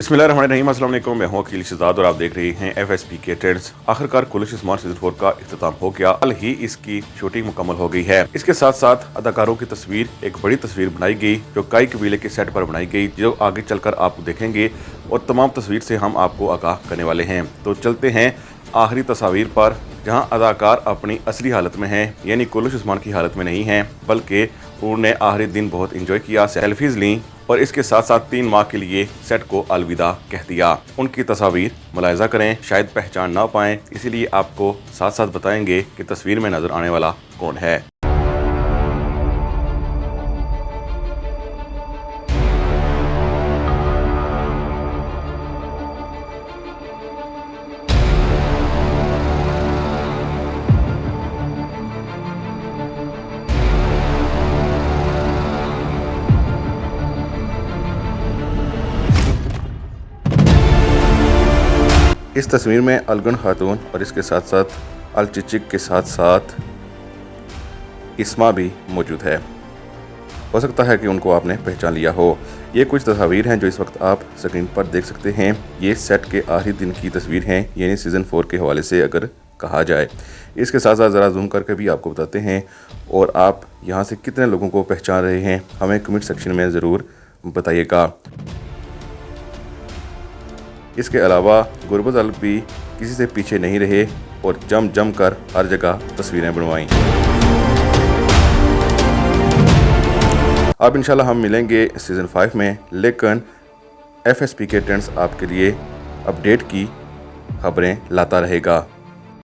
बिस्मिल्लाहिर्रहमानिर्रहीम, अस्सलाम वालेकुम। मैं हूं अकील शहजाद और आप देख रहे हैं FSP के ट्रेंड्स। आखिरकार कुलिश इस्मार्ट सीजन 4 का इख्तिताम हो गया। कल ही इसकी शूटिंग मुकम्मल हो गई है। इसके साथ साथ अदाकारों की तस्वीर, एक बड़ी तस्वीर बनाई गई जो काई कबीले के सेट पर बनाई गई, जो आगे चलकर आप देखेंगे और तमाम तस्वीर से हम आपको आगाह करने वाले हैं। तो चलते हैं आखिरी तस्वीर पर, जहाँ अदाकार अपनी असली हालत में हैं, यानी कुलिश उस्मान की हालत में नहीं हैं, बल्कि उन्होंने आखिरी दिन बहुत इंजॉय किया, सेल्फीज ली और इसके साथ साथ 3 माह के लिए सेट को अलविदा कह दिया। उनकी तस्वीर मुलायजा करें, शायद पहचान ना पाएं, इसीलिए आपको साथ साथ बताएंगे कि तस्वीर में नजर आने वाला कौन है। इस तस्वीर में अलगन खातून और इसके साथ साथ अल चिचिक के साथ साथ इस्मा भी मौजूद है। हो सकता है कि उनको आपने पहचान लिया हो। ये कुछ तस्वीर हैं जो इस वक्त आप स्क्रीन पर देख सकते हैं। ये सेट के आखिरी दिन की तस्वीर हैं, यानी सीज़न 4 के हवाले से अगर कहा जाए। इसके साथ साथ ज़रा जूम करके भी आपको बताते हैं और आप यहाँ से कितने लोगों को पहचान रहे हैं हमें कमेंट सेक्शन में ज़रूर बताइएगा। इसके अलावा गुरबत अल भी किसी से पीछे नहीं रहे और जम कर हर जगह तस्वीरें बनवाईं। अब इंशाल्लाह हम मिलेंगे सीज़न 5 में, लेकिन FSP के ट्रेंड्स आपके लिए अपडेट की खबरें लाता रहेगा।